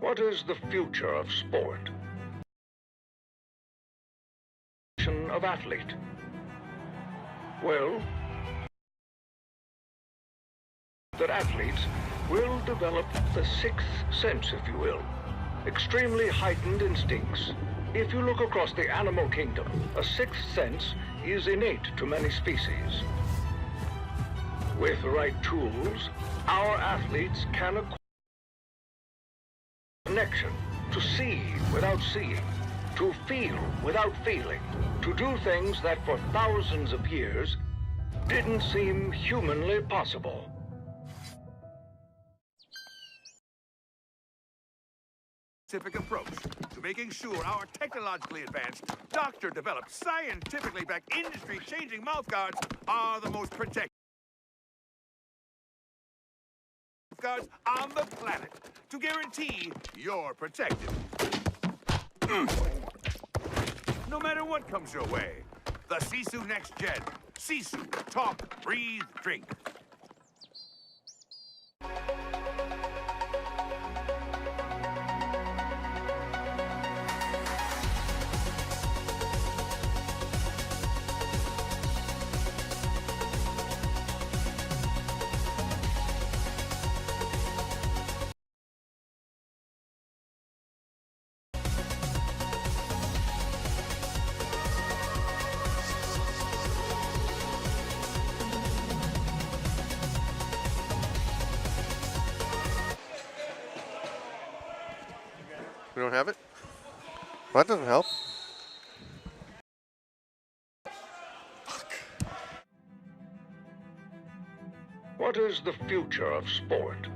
What is the future of sport? Of athlete? Well, that athletes will develop the sixth sense, if you will, extremely heightened instincts. If you look across the animal kingdom, a sixth sense is innate to many species. With the right tools, our athletes can acquire connection, to see without seeing, to feel without feeling, to do things that for thousands of years didn't seem humanly possible. Scientific approach to making sure our technologically advanced, doctor-developed, scientifically backed, industry-changing mouthguards are the most protected guards on the planet to guarantee you're protected. No matter what comes your way, the Sisu Next Gen. Sisu, talk, breathe, drink. We don't have it? Well, that doesn't help. What is the future of sport?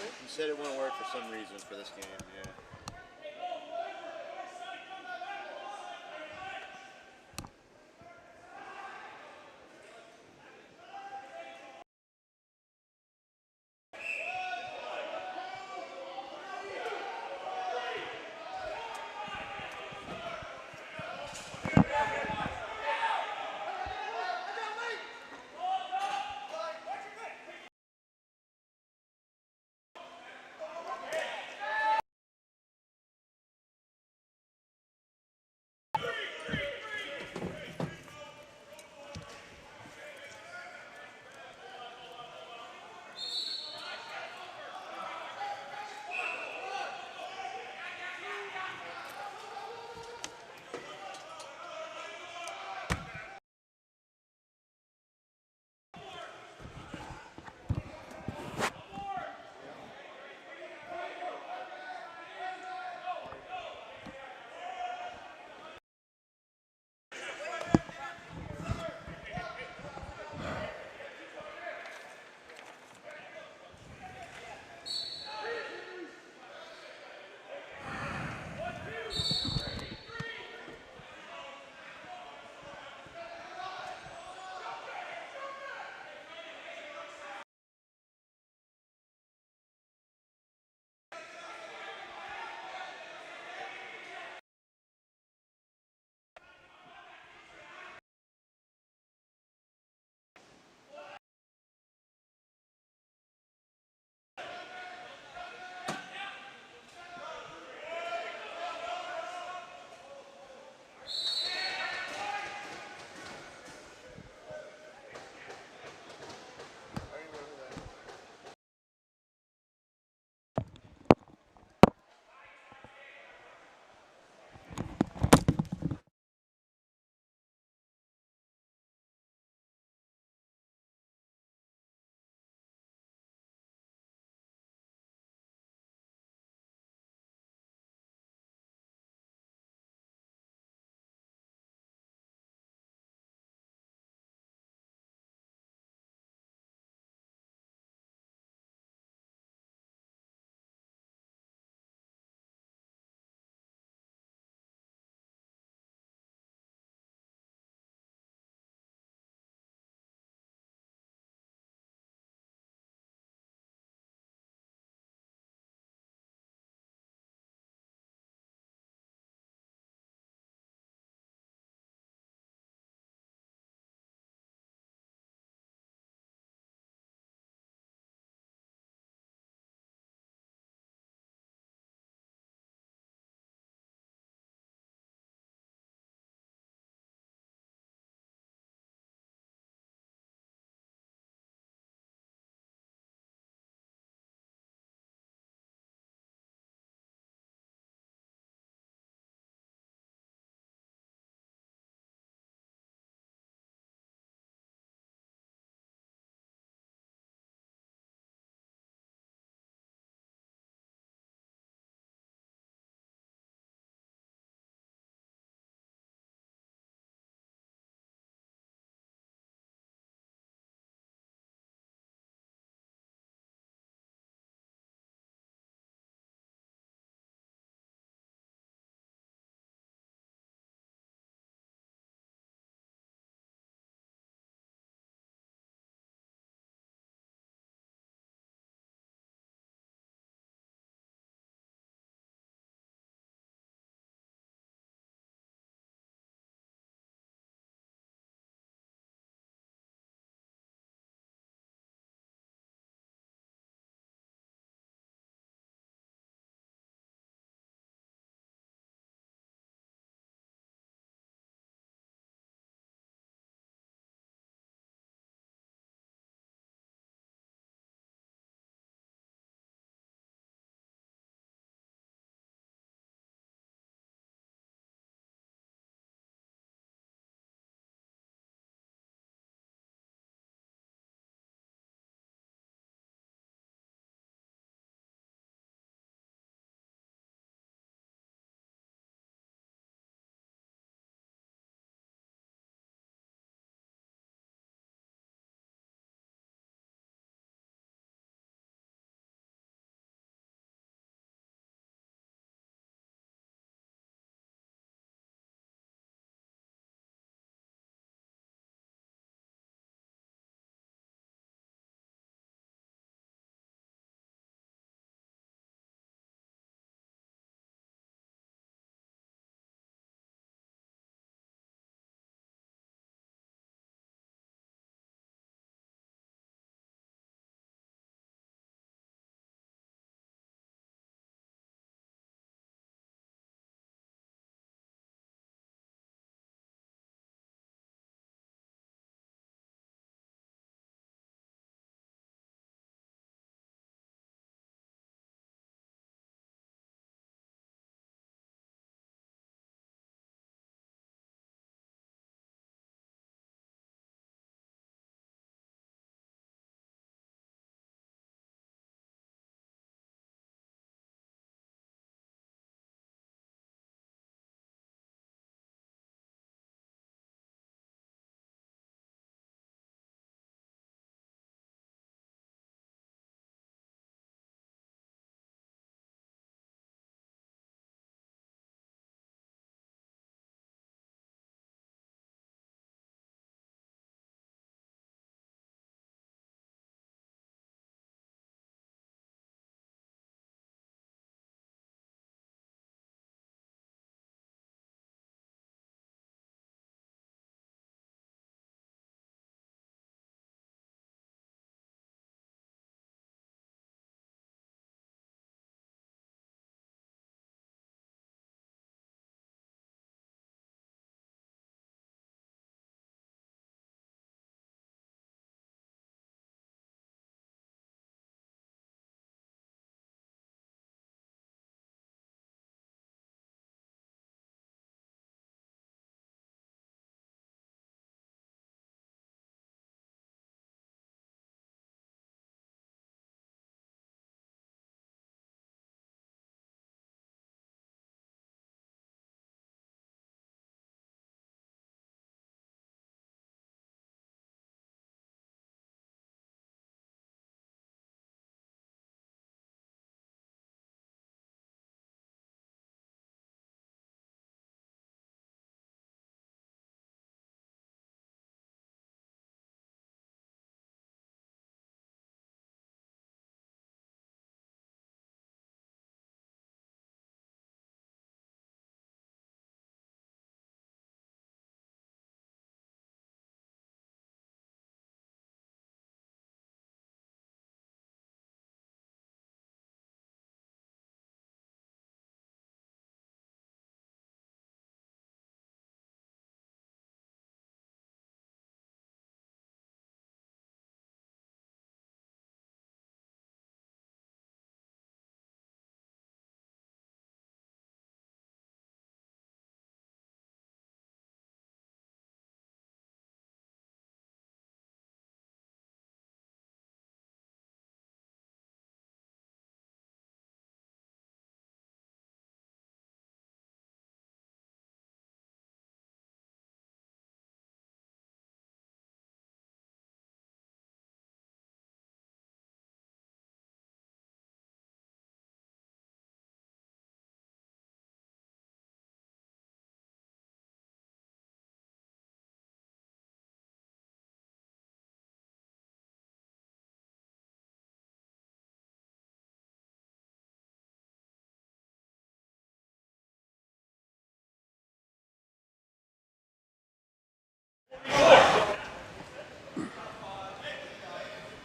You said it wouldn't work for some reason for this game, yeah.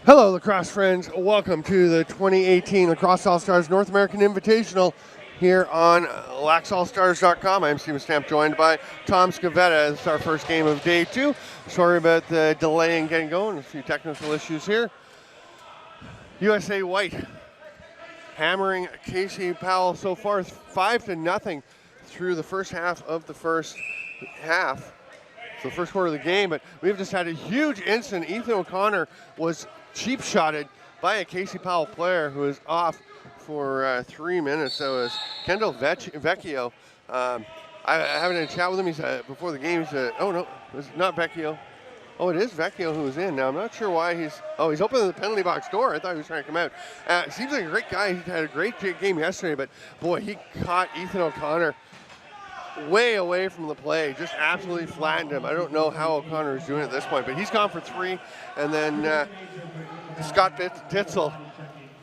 Hello, lacrosse friends. Welcome to the 2018 Lacrosse All-Stars North American Invitational here on laxallstars.com. I'm Steven Stamp, joined by Tom Scavetta. It's our first game of day 2. Sorry about the delay in getting going. A few technical issues here. USA White hammering Casey Powell so far 5-0 through the first half of the first half. So the first quarter of the game, but we've just had a huge incident. Ethan O'Connor was cheap shotted by a Casey Powell player who is off for 3 minutes. So is Kendall Vecchio. I haven't had a chat with him. He said before the game, he said, oh no, it's not Vecchio. Oh, it is Vecchio who is in. Now, I'm not sure why he's opening the penalty box door. I thought he was trying to come out. Seems like a great guy. He had a great game yesterday, but boy, he caught Ethan O'Connor way away from the play, just absolutely flattened him. I don't know how O'Connor is doing at this point, but he's gone for 3. And then Scott Ditzel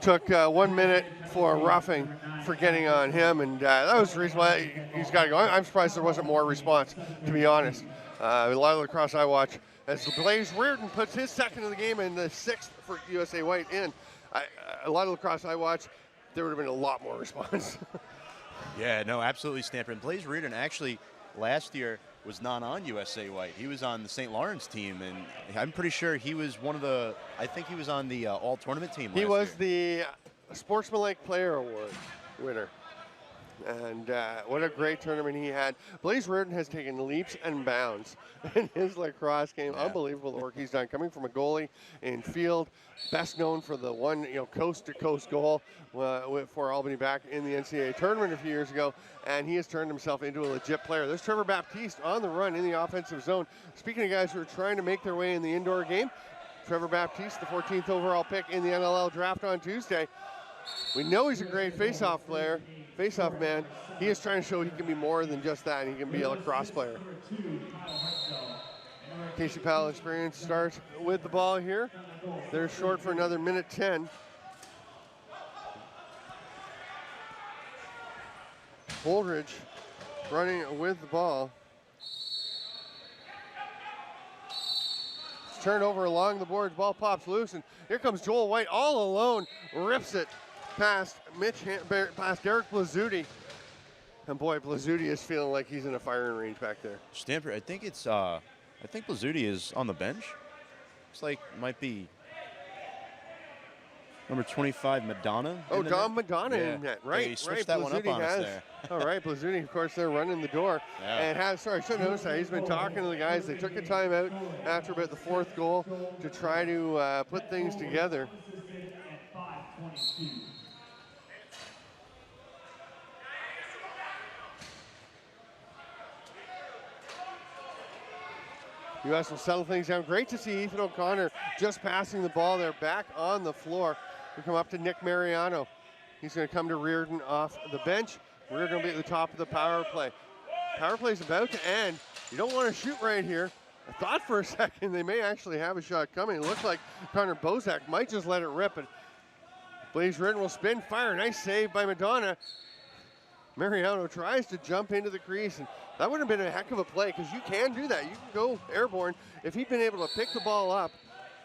took 1 minute for roughing for getting on him, and that was the reason why he's got to go. I'm surprised there wasn't more response, to be honest. A lot of lacrosse I watch, as Blaze Reardon puts his second of the game and the 6th for USA White in. A lot of lacrosse I watch, there would have been a lot more response. Yeah, no, absolutely, Stamper. And Blaze Reardon actually last year was not on USA White. He was on the St. Lawrence team, and I'm pretty sure he was I think he was on the all-tournament team last year. He was the Sportsmanlike Player Award winner. And what a great tournament he had. Blaze Reardon has taken leaps and bounds in his lacrosse game. Yeah. Unbelievable the work he's done. Coming from a goalie in field, best known for the one coast-to-coast goal for Albany back in the NCAA tournament a few years ago, and he has turned himself into a legit player. There's Trevor Baptiste on the run in the offensive zone. Speaking of guys who are trying to make their way in the indoor game, Trevor Baptiste, the 14th overall pick in the NLL draft on Tuesday. We know he's a great face-off player, face-off man. He is trying to show he can be more than just that. He can be a lacrosse player. Casey Powell experience starts with the ball here. They're short for another minute 10. Holdridge running with the ball. Turnover along the boards, ball pops loose, and here comes Joel White all alone, rips it past Derek Blazzuti. And boy, Blazzuti is feeling like he's in a firing range back there. Stamper, I think Blazzuti is on the bench. Looks like might be number 25, Madonna. Oh, Dom Madonna in net, right? Yeah, he switched that one up on us there. All right, Blazzuti, of course, they're running the door. Yeah. And I should have noticed that. He's been talking to the guys. They took a timeout after about the 4th goal to try to put things together. U.S. will settle things down. Great to see Ethan O'Connor just passing the ball there back on the floor. We come up to Nick Mariano. He's going to come to Reardon off the bench. Reardon will be at the top of the power play. Power play is about to end. You don't want to shoot right here. I thought for a second they may actually have a shot coming. It looks like Connor Bozak might just let it rip. And Blaze Reardon will spin, fire. Nice save by Madonna. Mariano tries to jump into the crease, and that would have been a heck of a play because you can do that. You can go airborne. If he'd been able to pick the ball up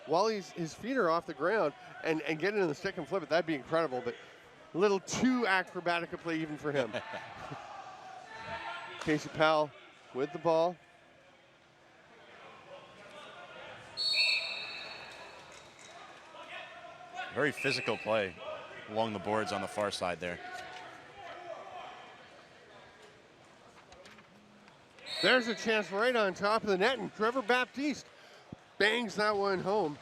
while his feet are off the ground and get it in the stick and flip it, that'd be incredible. But a little too acrobatic a play even for him. Casey Powell with the ball. Very physical play along the boards on the far side there. There's a chance right on top of the net, and Trevor Baptiste bangs that one home.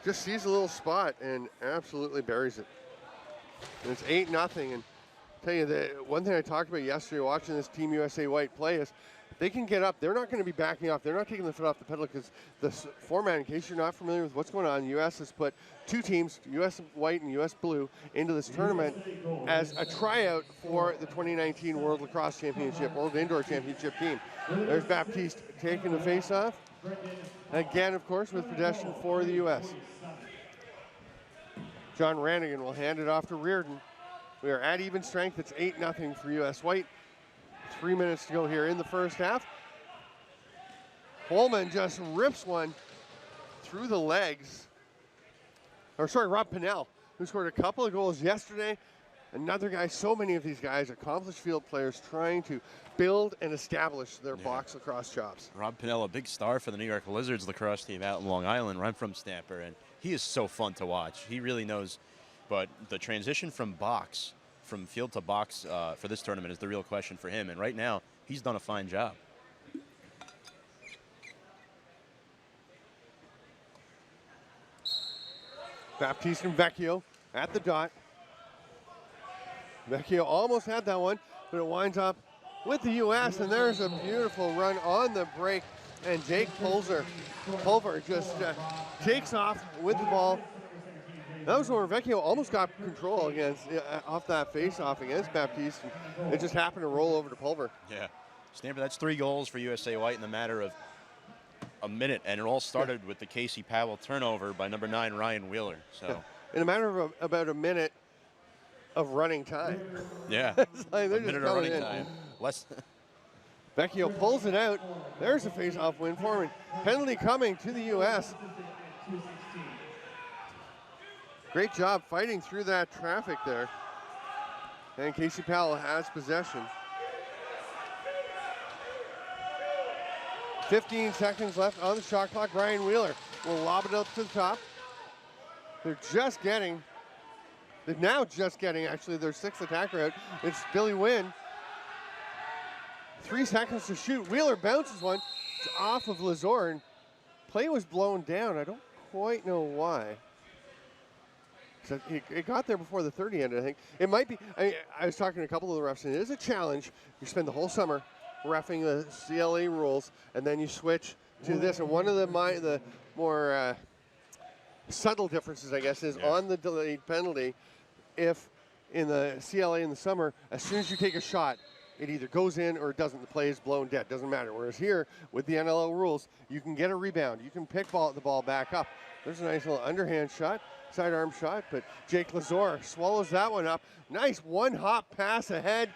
Just sees a little spot and absolutely buries it. And it's 8-0. And I'll tell you, the one thing I talked about yesterday watching this Team USA White play is they can get up. They're not going to be backing off. They're not taking the foot off the pedal because the format, in case you're not familiar with what's going on, the U.S. has put 2 teams, U.S. White and U.S. Blue, into this tournament as a tryout for the 2019 World Lacrosse Championship, World Indoor Championship team. There's Baptiste taking the face-off. Again, of course, with possession for the U.S. John Rannigan will hand it off to Reardon. We are at even strength. It's 8-0 for U.S. White. 3 minutes to go here in the first half. Holman just rips one through the legs Rob Pinnell, who scored a couple of goals yesterday. Another guy, so many of these guys, accomplished field players trying to build and establish their box lacrosse chops. Rob Pinnell, a big star for the New York Lizards lacrosse team out in Long Island, where I'm from Stamper, and he is so fun to watch. He really knows. But the transition from field to box for this tournament is the real question for him. And right now, he's done a fine job. Baptiste and Vecchio at the dot. Vecchio almost had that one, but it winds up with the U.S., and there's a beautiful run on the break, and Jake Pulver just takes off with the ball. That was where Vecchio almost got control off that face-off against Baptiste, and it just happened to roll over to Pulver. Yeah. Stamper, that's 3 goals for USA White in the matter of a minute, and it all started with the Casey Powell turnover by number 9, Ryan Wheeler. So in a matter of about a minute of running time. Yeah, like a minute of running time. Less. Vecchio pulls it out. There's a face-off win for him. Penalty coming to the U.S. Great job fighting through that traffic there. And Casey Powell has possession. 15 seconds left on the shot clock. Ryan Wheeler will lob it up to the top. They're now just getting actually their 6th attacker out. It's Billy Wynn. 3 seconds to shoot. Wheeler bounces one. It's off of Lazor, and play was blown down. I don't quite know why. So it got there before the 30 ended, I think. It might be, I was talking to a couple of the refs, and it is a challenge. You spend the whole summer reffing the CLA rules, and then you switch to this. And one of the more subtle differences, I guess, is on the delayed penalty. If in the CLA in the summer, as soon as you take a shot, it either goes in or it doesn't. The play is blown dead. Doesn't matter. Whereas here, with the NLL rules, you can get a rebound. You can pick the ball back up. There's a nice little underhand shot, sidearm shot, but Jake Lazor swallows that one up. Nice one-hop pass ahead.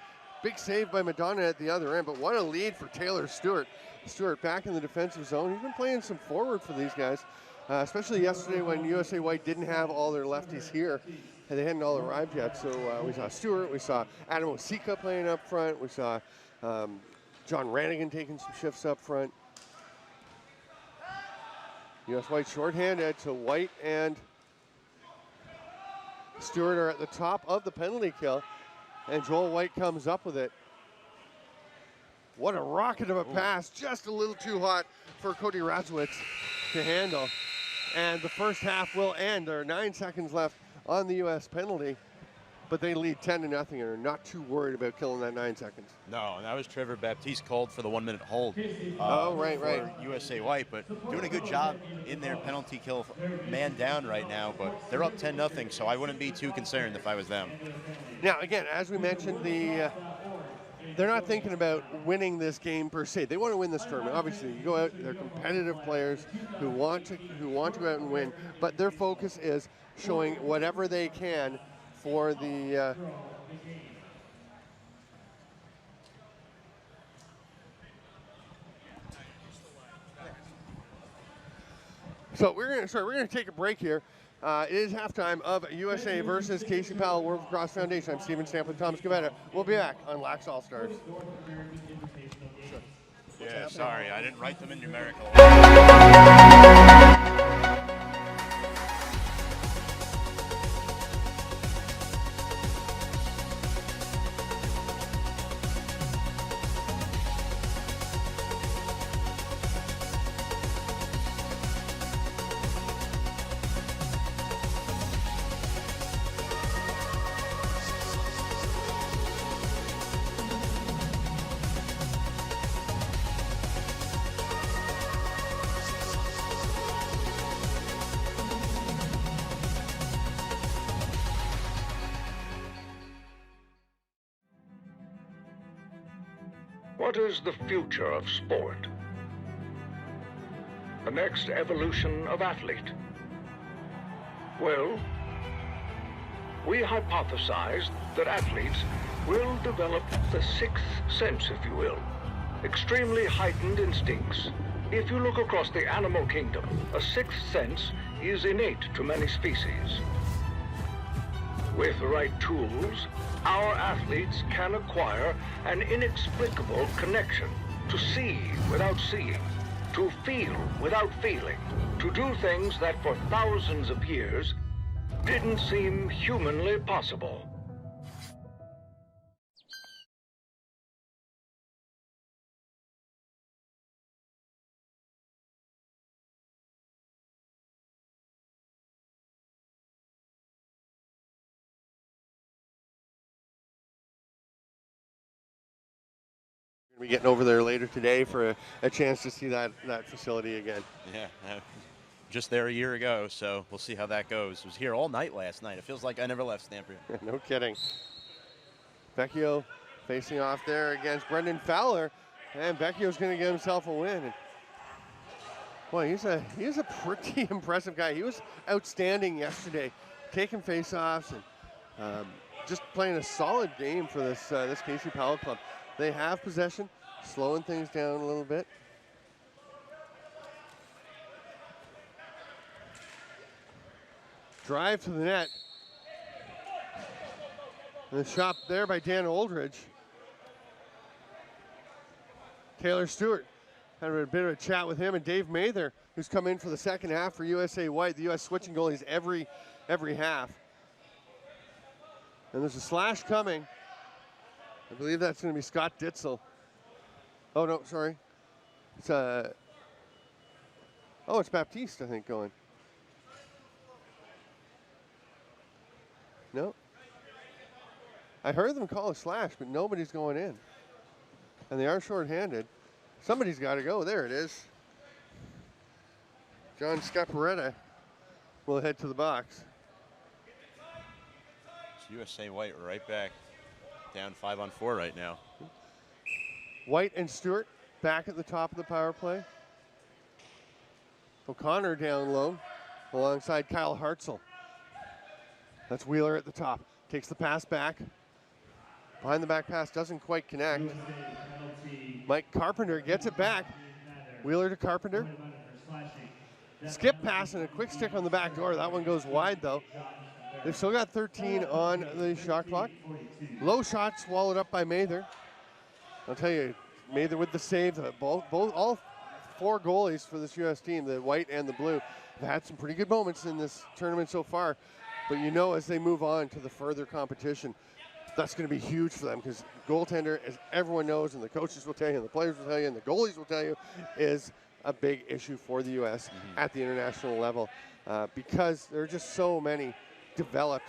Big save by Madonna at the other end, but what a lead for Taylor Stewart. Stewart back in the defensive zone. He's been playing some forward for these guys, especially yesterday when USA White didn't have all their lefties here. They hadn't all arrived yet, so we saw Stewart, we saw Adam Osika playing up front, we saw John Rannigan taking some shifts up front. US White shorthanded, so White and Stewart are at the top of the penalty kill, and Joel White comes up with it. What a rocket of a pass, just a little too hot for Cody Razowitz to handle. And the first half will end. There are 9 seconds left on the U.S. penalty, but they lead 10-0 and are not too worried about killing that 9 seconds. No, and that was Trevor Baptiste called for the 1-minute hold. Right. USA White, but doing a good job in their penalty kill, man down right now, but they're up 10-0, so I wouldn't be too concerned if I was them. Now, again, as we mentioned, they're not thinking about winning this game per se. They want to win this tournament. Obviously, you go out, they're competitive players who want to go out and win, but their focus is showing whatever they can for the So we're gonna take a break here. It is halftime of USA versus Casey Powell World Lacrosse Foundation. I'm Steven Stamp with Thomas Cavetta. We'll be back on Lax All Stars. Yeah, sorry, I didn't write them in numerical. What is the future of sport? The next evolution of athlete? Well, we hypothesized that athletes will develop the sixth sense, if you will, extremely heightened instincts. If you look across the animal kingdom, a sixth sense is innate to many species. With the right tools, our athletes can acquire an inexplicable connection to see without seeing, to feel without feeling, to do things that for thousands of years didn't seem humanly possible. We're going to be getting over there later today for a chance to see that facility again. Yeah, just there a year ago, so we'll see how that goes. Was here all night last night. It feels like I never left Stamper. No kidding. Vecchio facing off there against Brendan Fowler, and Vecchio's going to get himself a win. And boy, he's a pretty impressive guy. He was outstanding yesterday, taking face-offs and just playing a solid game for this Casey Powell club. They have possession, slowing things down a little bit. Drive to the net. And the shot there by Dan Oldridge. Taylor Stewart had a bit of a chat with him, and Dave Mather, who's come in for the second half for USA White. The U.S. switching goalies every half. And there's a slash coming. I believe that's going to be Scott Ditzel. Oh, no, sorry. It's it's Baptiste, I think, going. No. I heard them call a slash, but nobody's going in. And they are shorthanded. Somebody's got to go. There it is. John Scaparetta will head to the box. It's USA White right back. Down 5-on-4 right now. White and Stewart back at the top of the power play. O'Connor down low alongside Kyle Hartzell. That's Wheeler at the top. Takes the pass back. Behind the back pass doesn't quite connect. Mike Carpenter gets it back. Wheeler to Carpenter. Skip pass and a quick stick on the back door. That one goes wide though. They've still got 13 on the shot clock. Low shot swallowed up by Mather. I'll tell you, Mather with the save. All four goalies for this U.S. team, the white and the blue, have had some pretty good moments in this tournament so far. But you know, as they move on to the further competition, that's going to be huge for them, because goaltender, as everyone knows, and the coaches will tell you, and the players will tell you, and the goalies will tell you, is a big issue for the U.S. At the international level, because there are just so many developed,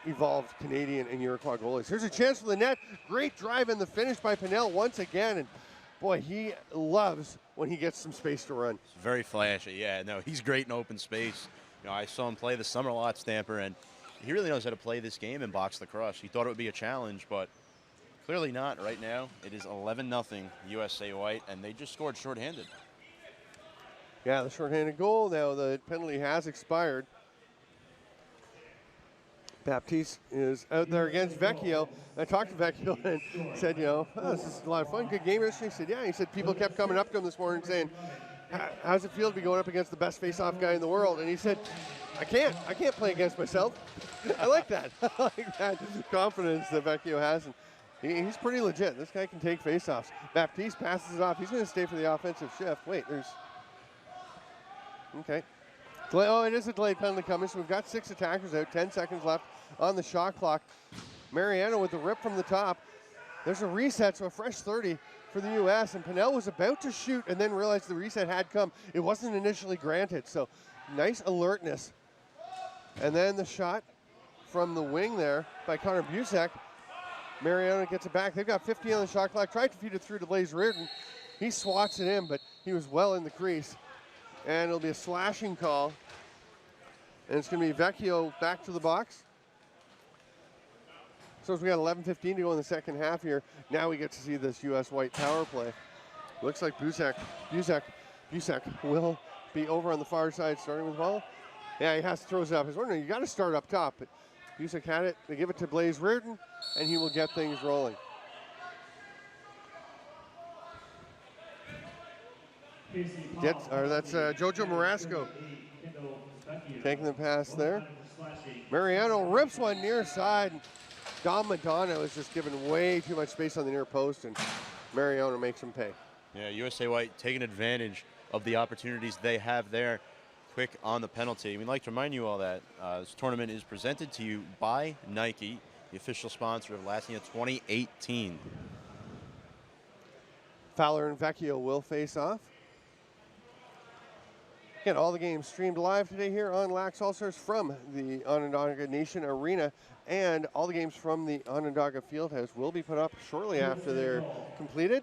evolved Canadian and Iroquois goalies. Here's a chance for the net. Great drive in the finish by Pinnell once again. And boy, he loves when he gets some space to run. It's very flashy. Yeah, no, he's great in open space. You know, I saw him play this summer a lot, Stamper, and he really knows how to play this game in box lacrosse. He thought it would be a challenge, but clearly not right now. It is 11-0 USA White, and they just scored shorthanded. Yeah, the shorthanded goal. Now the penalty has expired. Baptiste is out there against Vecchio. I talked to Vecchio and said, this is a lot of fun. Good game yesterday. He said, yeah. He said people kept coming up to him this morning saying, how's it feel to be going up against the best face-off guy in the world? And he said, I can't play against myself. I like that. I like that confidence that Vecchio has. And he's pretty legit. This guy can take face-offs. Baptiste passes it off. He's going to stay for the offensive shift. Wait, okay. Oh, it is a delayed penalty coming, so we've got 6 attackers out, 10 seconds left on the shot clock. Mariano with the rip from the top. There's a reset, so a fresh 30 for the U.S., and Pinnell was about to shoot and then realized the reset had come. It wasn't initially granted, so nice alertness. And then the shot from the wing there by Connor Busak. Mariano gets it back. They've got 15 on the shot clock. Tried to feed it through to Blaze Reardon. He swats it in, but he was well in the crease. And it'll be a slashing call. And it's going to be Vecchio back to the box. So as we got 11:15 to go in the second half here, now we get to see this U.S. White power play. Looks like Busak will be over on the far side, starting with the ball. Yeah, he has to throw it up. He's wondering, you got to start up top, but Busak had it. They give it to Blaze Reardon, and he will get things rolling. That's Jojo Marasco taking the pass there. Mariano rips one near side. Dom Madonna was just given way too much space on the near post, and Mariano makes him pay. Yeah, USA White taking advantage of the opportunities they have there. Quick on the penalty. We'd like to remind you all that this tournament is presented to you by Nike, the official sponsor of Latnia 2018. Fowler and Vecchio will face off. Again, all the games streamed live today here on Lax All-Stars from the Onondaga Nation Arena, and all the games from the Onondaga Fieldhouse will be put up shortly after they're completed.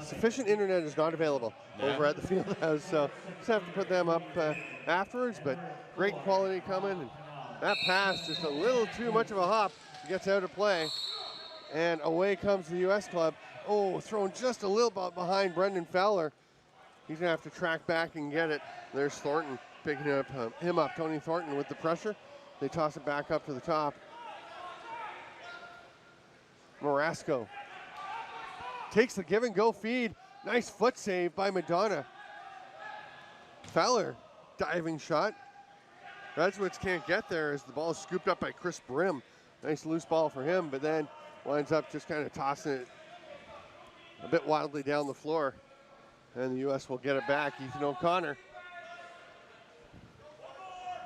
Sufficient internet is not available over at the Fieldhouse, so just have to put them up afterwards, but great quality coming. And that pass, just a little too much of a hop, gets out of play, and away comes the U.S. club. Oh, thrown just a little bit behind Brendan Fowler. He's going to have to track back and get it. There's Thornton picking him up. Tony Thornton with the pressure. They toss it back up to the top. Marasco takes the give and go feed. Nice foot save by Madonna. Fowler, diving shot. Radzewicz can't get there as the ball is scooped up by Chris Brim. Nice loose ball for him, but then winds up just kind of tossing it a bit wildly down the floor. And the U.S. will get it back. Ethan O'Connor.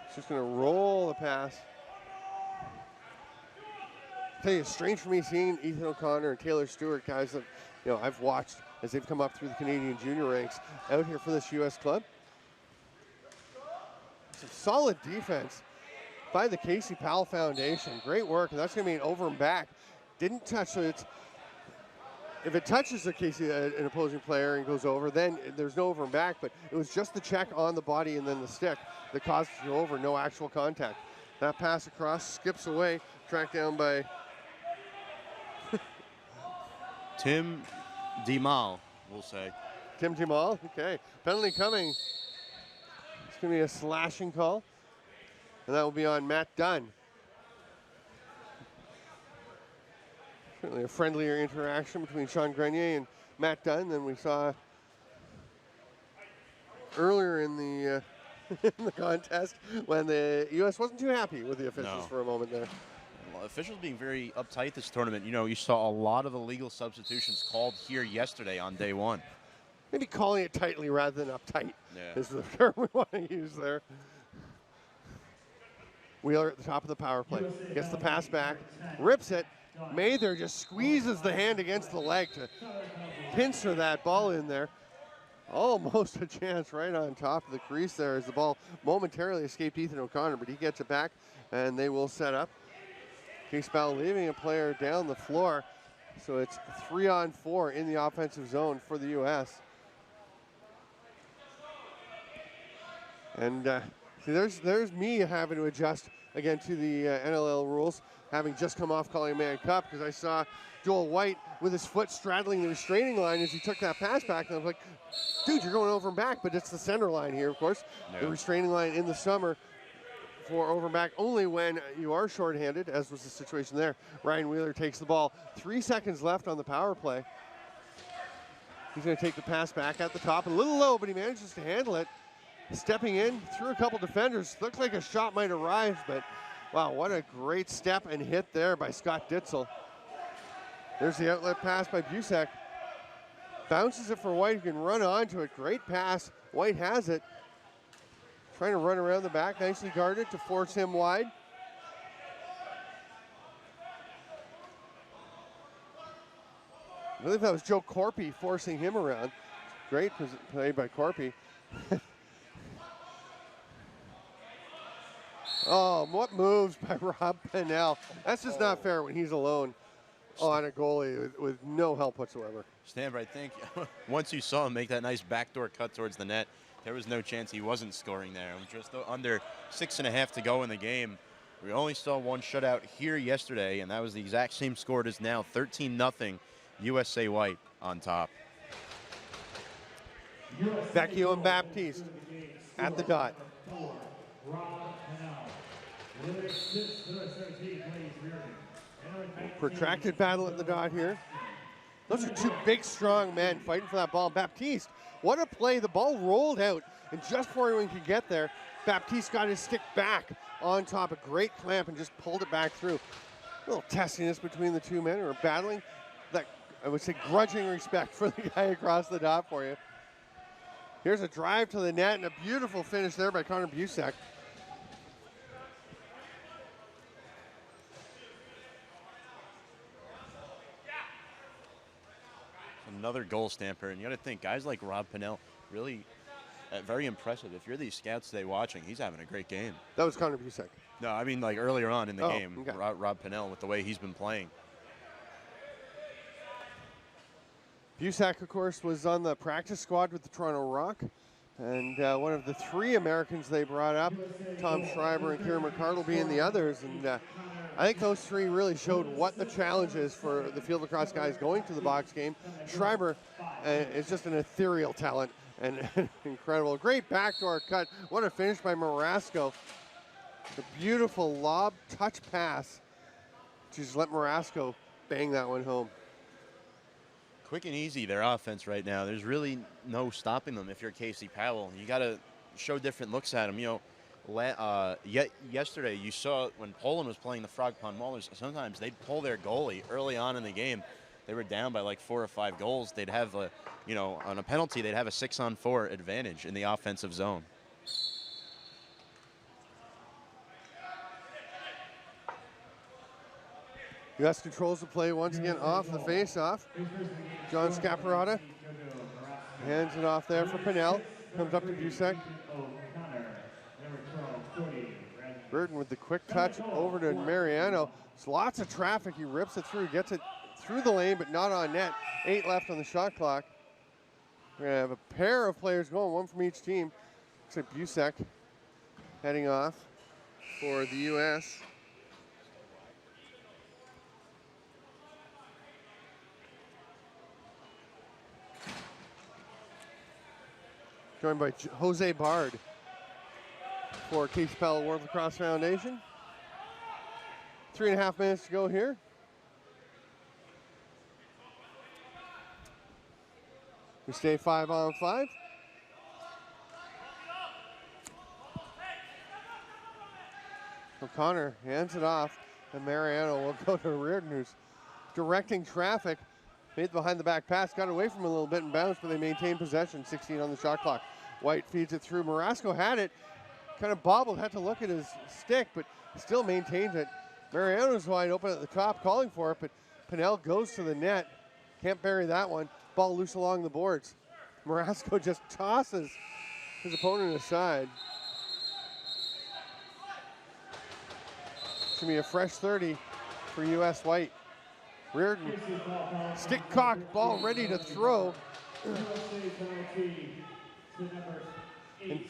He's just going to roll the pass. I'll tell you, it's strange for me seeing Ethan O'Connor and Taylor Stewart, guys that I've watched as they've come up through the Canadian junior ranks, out here for this U.S. club. Some solid defense by the Casey Powell Foundation. Great work, and that's going to be an over and back. Didn't touch, so it's. If it touches an opposing player and goes over, then there's no over and back, but it was just the check on the body and then the stick that caused it to go over, no actual contact. That pass across skips away, tracked down by Tim DeMal, we'll say. Tim DeMal, okay. Penalty coming. It's going to be a slashing call, and that will be on Matt Dunn. Certainly a friendlier interaction between Sean Grenier and Matt Dunn than we saw earlier in the in the contest when the U.S. wasn't too happy with the officials for a moment there. Well, officials being very uptight this tournament. You saw a lot of illegal substitutions called here yesterday on day one. Maybe calling it tightly rather than uptight is the term we want to use there. Wheeler at the top of the power play. Gets the pass back, rips it. Mather just squeezes the hand against the leg to pincer that ball in there. Almost a chance right on top of the crease there as the ball momentarily escaped Ethan O'Connor, but he gets it back and they will set up. Case Powell leaving a player down the floor, so it's 3-on-4 in the offensive zone for the U.S. And see, there's me having to adjust again to the NLL rules, having just come off calling a man cup, because I saw Joel White with his foot straddling the restraining line as he took that pass back, and I was like, dude, you're going over and back, but it's the center line here, of course. Yeah. The restraining line in the summer for over and back only when you are shorthanded, as was the situation there. Ryan Wheeler takes the ball. 3 seconds left on the power play. He's going to take the pass back at the top, a little low, but he manages to handle it. Stepping in through a couple defenders. Looked like a shot might arrive, but wow, what a great step and hit there by Scott Ditzel. There's the outlet pass by Busak. Bounces it for White, who can run onto it. Great pass. White has it. Trying to run around the back, nicely guarded to force him wide. I believe that was Joe Corpy forcing him around. Great play by Corpy. Oh, what moves by Rob Pennell. That's just not fair when he's alone on a goalie with no help whatsoever. Stamper, I think once you saw him make that nice backdoor cut towards the net, there was no chance he wasn't scoring there. Just under 6.5 to go in the game. We only saw one shutout here yesterday, and that was the exact same score it is now, 13-0, USA White on top. Vecchio and Baptiste at the dot. Protracted battle at the dot here. Those are two big, strong men fighting for that ball. Baptiste, what a play. The ball rolled out, and just before anyone could get there, Baptiste got his stick back on top. A great clamp and just pulled it back through. A little testiness between the two men who are battling that, I would say, grudging respect for the guy across the dot for you. Here's a drive to the net and a beautiful finish there by Connor Busak. Another goal stamper, and you got to think, guys like Rob Pinnell, really very impressive. If you're these scouts today watching, he's having a great game. That was Connor Busak. No, I mean like earlier on in the game, okay. Rob Pinnell with the way he's been playing. Busak, of course, was on the practice squad with the Toronto Rock, and one of the three Americans they brought up, Tom Schreiber and Kieran McCardle being the others, and I think those three really showed what the challenge is for the field lacrosse guys going to the box game. Schreiber is just an ethereal talent and incredible. Great backdoor cut. What a finish by Marasco. The beautiful lob touch pass. Just let Marasco bang that one home. Quick and easy, their offense right now. There's really no stopping them if you're Casey Powell. You got to show different looks at them. You know, yesterday you saw when Poland was playing the Frog Pond Maulers, sometimes they'd pull their goalie early on in the game. They were down by like 4 or 5 goals. They'd have a, you know, on a penalty, they'd have a 6-on-4 advantage in the offensive zone. U.S. controls the play once again off the face-off. John Scaparrotta hands it off there for Pinnell. Comes up to Busak. Burton with the quick touch over to Mariano. There's lots of traffic. He rips it through, gets it through the lane, but not on net. 8 left on the shot clock. We're going to have a pair of players going, one from each team. Looks like Busak heading off for the U.S. Joined by Jose Bard for Casey Powell World Lacrosse Foundation. 3.5 minutes to go here. We stay 5-on-5. O'Connor hands it off, and Mariano will go to Reardon, who's directing traffic. Made the behind the back pass, got away from him a little bit and bounced, but they maintain possession. 16 on the shot clock. White feeds it through. Marasco had it, kind of bobbled, had to look at his stick, but still maintains it. Mariano's wide open at the top, calling for it, but Pinnell goes to the net. Can't bury that one. Ball loose along the boards. Marasco just tosses his opponent aside. It's going to be a fresh 30 for U.S. White. Reardon, stick cocked, ball ready to throw. And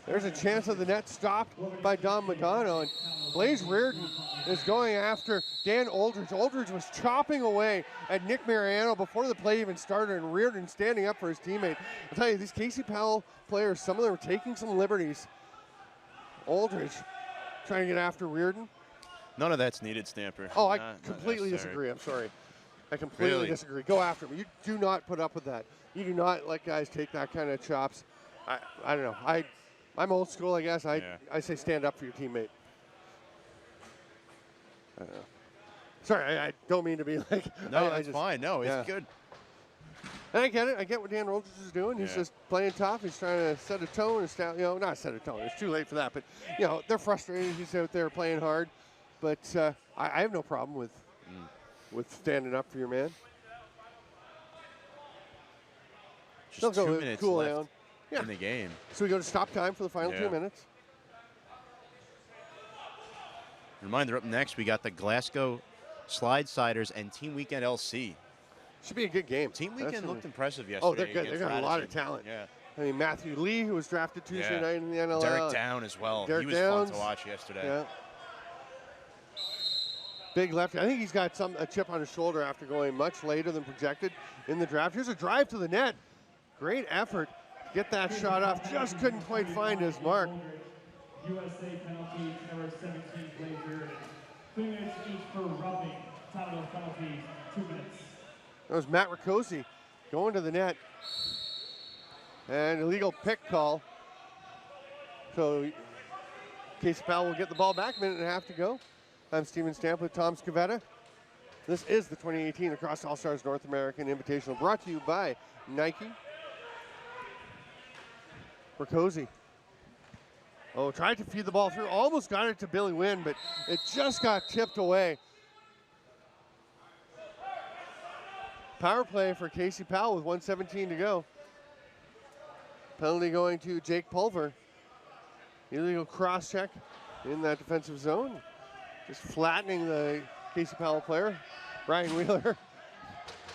there's a chance of the net stopped by Dom Madonna, and Blaze Reardon is going after Dan Aldridge. Aldridge was chopping away at Nick Mariano before the play even started, and Reardon standing up for his teammate. I'll tell you, these Casey Powell players, some of them are taking some liberties. Aldridge trying to get after Reardon. None of that's needed, Stamper. Oh, I completely disagree. I'm sorry. I completely disagree. Go after him. You do not put up with that. You do not let guys take that kind of chops. I don't know. I'm old school, I guess. I say stand up for your teammate. I don't know. Sorry, I don't mean to be like. No, that's fine. No, it's good. And I get it. I get what Dan Aldridge is doing. He's just playing tough. He's trying to set a tone and not set a tone. It's too late for that. But they're frustrated. He's out there playing hard. But I have no problem with standing up for your man. Just 2 minutes cool left down. in the game. So we go to stop time for the final 2 minutes. Reminder, up next, we got the Glasgow Slide Siders and Team Weekend LC. Should be a good game. Team Weekend looked impressive yesterday. Oh, they're good. They got a lot of talent. Yeah. I mean, Matthew Lee, who was drafted Tuesday night in the NLL. Derek Down as well. Derek he was Downs, fun to watch yesterday. Yeah. Big lefty. I think he's got a chip on his shoulder after going much later than projected in the draft. Here's a drive to the net. Great effort to get that shot off. Just couldn't quite find his mark. USA penalty number 17 Blazer. 3 minutes each for rubbing. Time of penalty, 2 minutes. That was Matt Riccozzi going to the net. And illegal pick call. So Casey Powell will get the ball back, minute and a half to go. I'm Steven Stamp with Tom Scavetta. This is the 2018 Lacrosse All-Stars North American Invitational, brought to you by Nike. Riccozzi. Oh, tried to feed the ball through, almost got it to Billy Wynn, but it just got tipped away. Power play for Casey Powell with 1:17 to go. Penalty going to Jake Pulver. Illegal cross check in that defensive zone. Just flattening the Casey Powell player. Brian Wheeler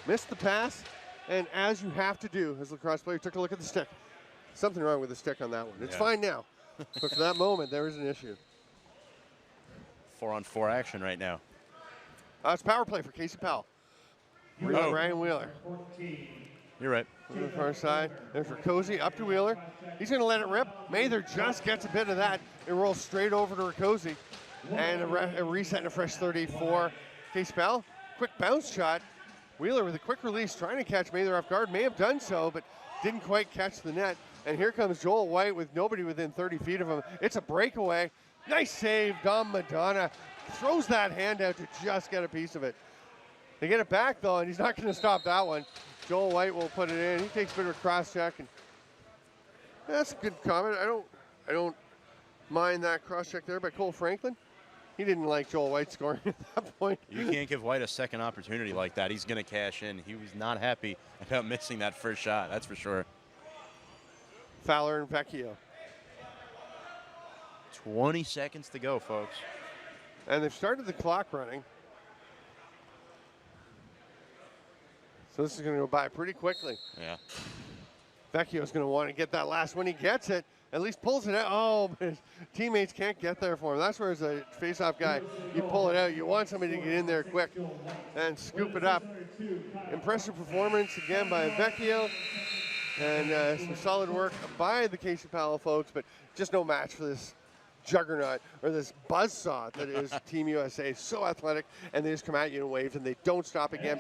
missed the pass, and as you have to do as a lacrosse player, took a look at the stick. Something wrong with the stick on that one. It's fine now, but for that moment, there was an issue. 4-on-4 action right now. It's power play for Casey Powell. Brian Wheeler. You're right. To the far side. There's Riccozzi up to Wheeler. He's going to let it rip. Mather just gets a bit of that. It rolls straight over to Riccozzi. And a reset and a fresh 30 for Casey Powell. Quick bounce shot. Wheeler with a quick release, trying to catch Mather off guard. May have done so, but didn't quite catch the net. And here comes Joel White with nobody within 30 feet of him. It's a breakaway. Nice save. Dom Madonna throws that hand out to just get a piece of it. They get it back, though, and he's not going to stop that one. Joel White will put it in. He takes a bit of a cross check, and that's a good comment. I don't mind that cross check there by Cole Franklin. He didn't like Joel White scoring at that point. You can't give White a second opportunity like that. He's going to cash in. He was not happy about missing that first shot, that's for sure. Fowler and Vecchio. 20 seconds to go, folks. And they've started the clock running. So this is going to go by pretty quickly. Yeah. Vecchio's going to want to get that last one. He gets it, at least pulls it out. Oh, but his teammates can't get there for him. That's where, as a face-off guy, you pull it out. You want somebody to get in there quick and scoop it up. Impressive performance again by Vecchio. And some solid work by the Casey Powell folks, but just no match for this juggernaut, or this buzzsaw that is Team USA. So athletic, and they just come at you in waves, and they don't stop again.